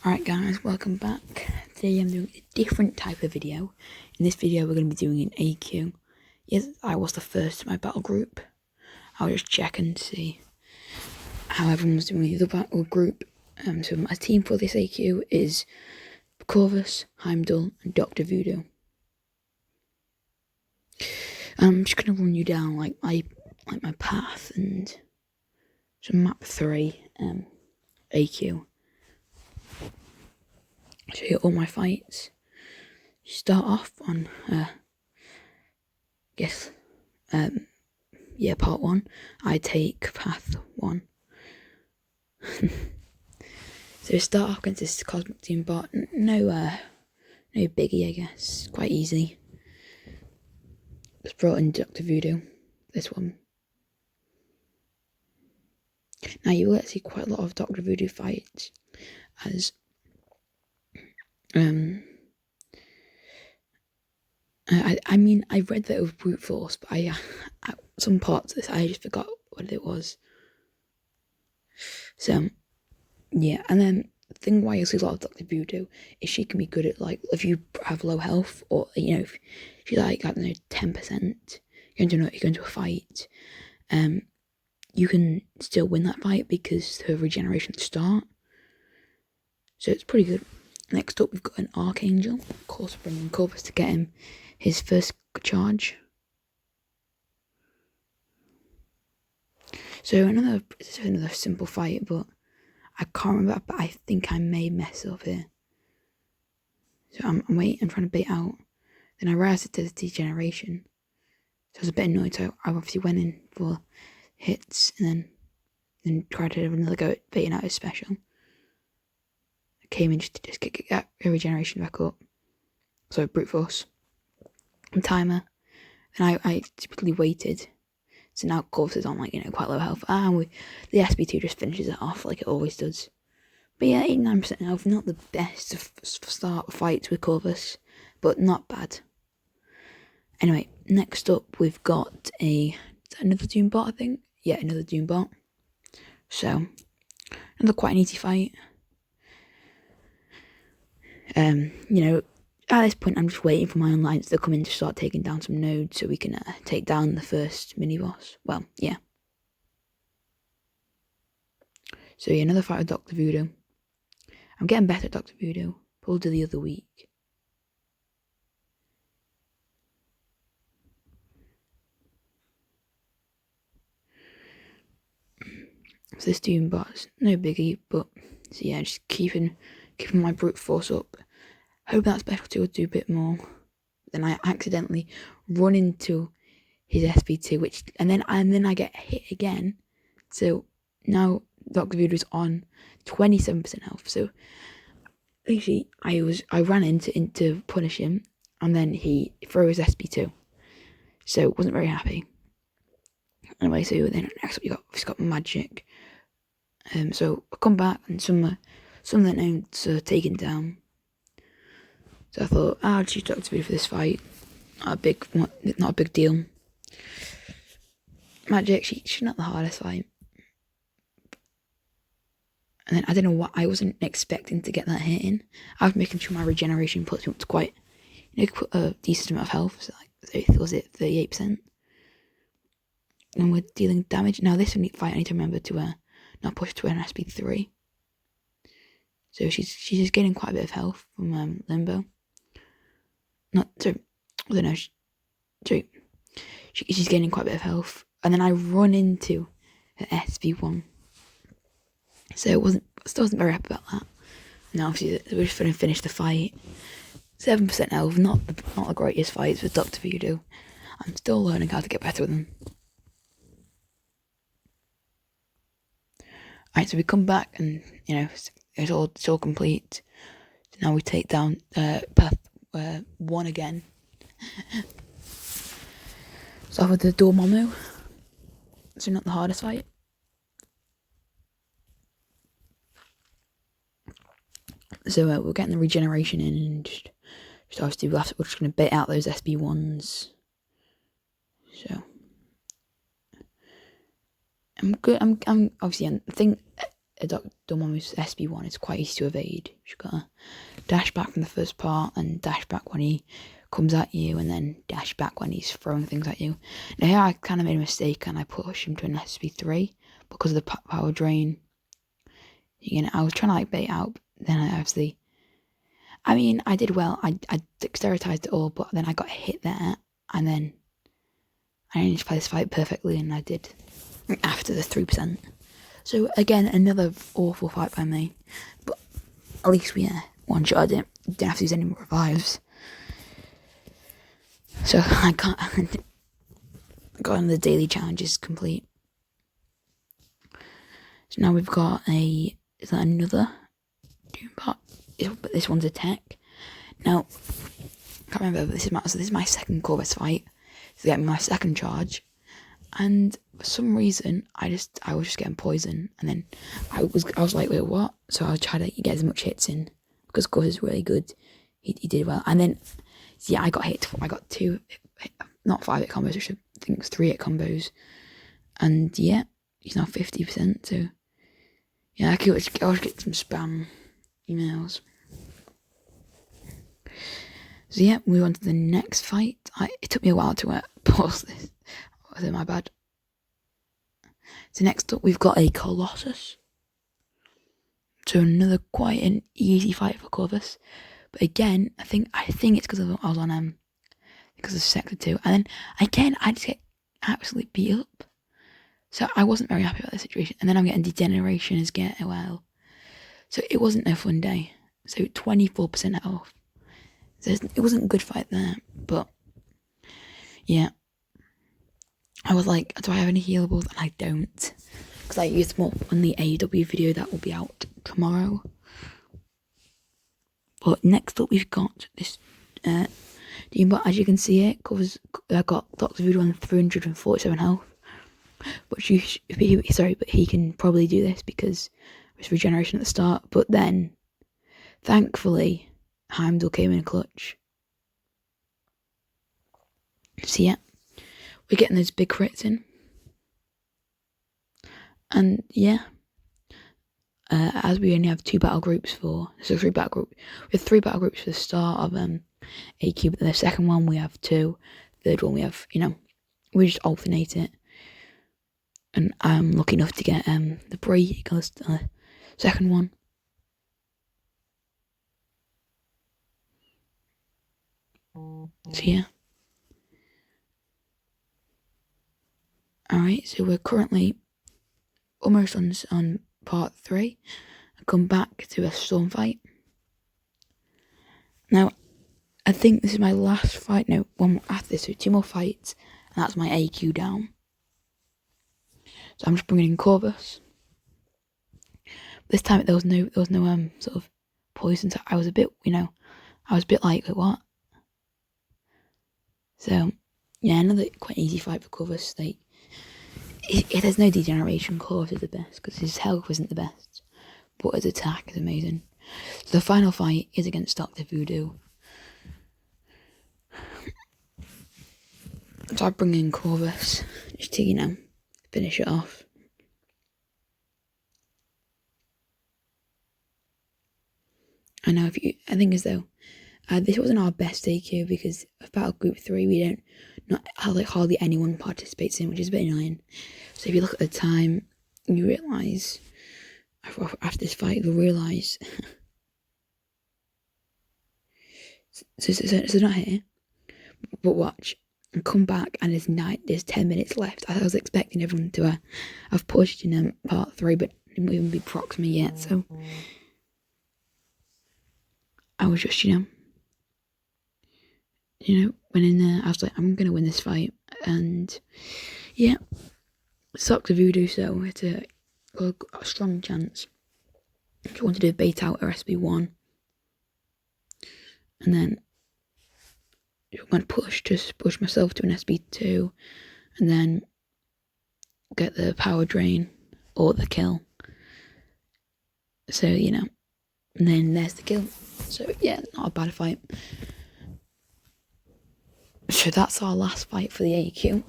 Alright guys, welcome back. Today I'm doing a different type of video. In this video we're going to be doing an AQ. Yes, I was the first in my battle group. I'll just check and see how everyone was doing in the battle group. So my team for this AQ is Corvus, Heimdall and Dr. Voodoo. I'm just going to run you down like my path and some map 3 AQ. Show you all my fights. Start off on part 1. I take path 1. So start off against this Cosmic Team bot. No biggie, I guess. Quite easy. Just brought in Dr. Voodoo. This one. Now you will see quite a lot of Dr. Voodoo fights as I mean, I read that it was brute force, but I some parts of this I just forgot what it was. So yeah, and then the thing why you see a lot of Dr. Voodoo is she can be good at, like, if you have low health, or if she's like, I don't know, 10%, you're going to a fight, you can still win that fight because her regeneration start. So it's pretty good. Next up, we've got an Archangel. Of course, we're bringing Corvus to get him his first charge. So another simple fight, but I can't remember, but I think I may mess up here. So I'm trying to bait out. Then I realised it did a degeneration. So I was a bit annoyed, so I obviously went in for hits and then tried to have another go at baiting out his special. I came in just to get that regeneration back up. So brute force. And timer. And I typically waited. So now Corvus is on, like, quite low health. And the SP2 just finishes it off like it always does. But yeah, 89% health, not the best of start fights with Corvus, but not bad. Anyway, next up we've got another Doombot, I think. Yeah, another Doombot. So, another quite an easy fight. At this point I'm just waiting for my onlines to come in to start taking down some nodes so we can take down the first mini-boss. Well, yeah. So yeah, another fight with Dr. Voodoo. I'm getting better at Dr. Voodoo. Pulled to the other week. So this Doombot's no biggie, but so yeah, just keeping my brute force up. Hope that specialty will do a bit more. Then I accidentally run into his SP2, and then I get hit again. So now Dr. Voodoo's on 27% health. So basically I ran into punish him, and then he threw his SP2. So wasn't very happy. Anyway, so then next up he's got magic. So I come back and some of the nodes are taken down. So I thought, I'll choose Dr. Voodoo for this fight. Not a big deal. Magic, she's not the hardest fight. And then I don't know what, I wasn't expecting to get that hit in. I was making sure my regeneration puts me up to quite, a decent amount of health. So was it 38%? And we're dealing damage. Now this fight I need to remember to not push to an SP3. So she's just getting quite a bit of health from Limbo. I don't know. She's gaining quite a bit of health, and then I run into an SP1. So still wasn't very happy about that. Now obviously we're just going to finish the fight. 7% health, not the greatest fights with Dr. Voodoo. I'm still learning how to get better with them. Alright, so we come back and it's all complete. So now we take down path 1 again. Start with the Dormammu. So not the hardest fight. So we're getting the regeneration in, and just obviously we're just going to bait out those SP1s. So I'm good. I'm obviously, I think done one with SB1, it's quite easy to evade. You've got to dash back from the first part and dash back when he comes at you, and then dash back when he's throwing things at you. Now here I kind of made a mistake and I pushed him to an SB3 because of the power drain. You know, I was trying to like bait out, then I obviously, I mean, I did well. I dexteritized it all, but then I got hit there, and then I managed to play this fight perfectly, and I did after the 3%. So again, another awful fight by me, but at least we one-shotted it. Didn't have to use any more revives. So I got on the daily challenges complete. So now we've got is that another Doom part? But this one's a tech. Now, I can't remember, but this is my second Corvus fight to get me my second charge. And for some reason, I was just getting poison, and then I was like, wait, what? So I tried to get as much hits in because Corvus is really good. He did well, and then I got hit. I got 2, not 5 hit combos, which I think was 3 hit combos, and yeah, he's now 50%. So yeah, I could get some spam emails. So yeah, move on to the next fight. It took me a while to pause this. Was it my bad? So next up we've got a Colossus. So another quite an easy fight for Corvus. But again, I think it's because I was on because of Sector 2. And then again I just get absolutely beat up. So I wasn't very happy about the situation. And then I'm getting degeneration as get well. So it wasn't a fun day. So 24% health. So it wasn't a good fight there. But yeah. I was like, do I have any healables? And I don't. Because I used them up on the AEW video that will be out tomorrow. But next up we've got this Deanbot. As you can see it, I got Dr. Voodoo on 347 health. But he can probably do this because it's regeneration at the start. But then, thankfully, Heimdall came in a clutch. So yeah, we're getting those big crits in. And yeah, as we only have 2 battle groups we have 3 battle groups for the start of AQ, but then the second one we have 2, third one we have, we just alternate it. And I'm lucky enough to get the Bray goes to the second one. So yeah. Alright, so we're currently almost on part 3. I come back to a storm fight. Now, I think this is my last fight. No, one after this, so 2 more fights, and that's my AQ down. So I'm just bringing in Corvus. This time there was no sort of poison, so I was a bit, like, what? So yeah, another quite easy fight for Corvus. Like, there's no degeneration. Corvus is the best because his health isn't the best, but his attack is amazing. So the final fight is against Dr. Voodoo. So I bring in Corvus just to, finish it off. I know I think as though this wasn't our best AQ because of Battle Group 3 hardly anyone participates in, which is a bit annoying. So if you look at the time, you realise after this fight you'll realise so not here. But watch. And come back and there's 10 minutes left. I was expecting everyone to have pushed in part 3, but didn't even be proxed me yet, so I was just, when in there, I was like, I'm gonna win this fight, and yeah, Dr. Voodoo, so it's a strong chance. If you want to do a bait out or SB1, and then I'm going to push myself to an SB2, and then get the power drain or the kill. So, and then there's the kill. So, yeah, not a bad fight. So that's our last fight for the AQ.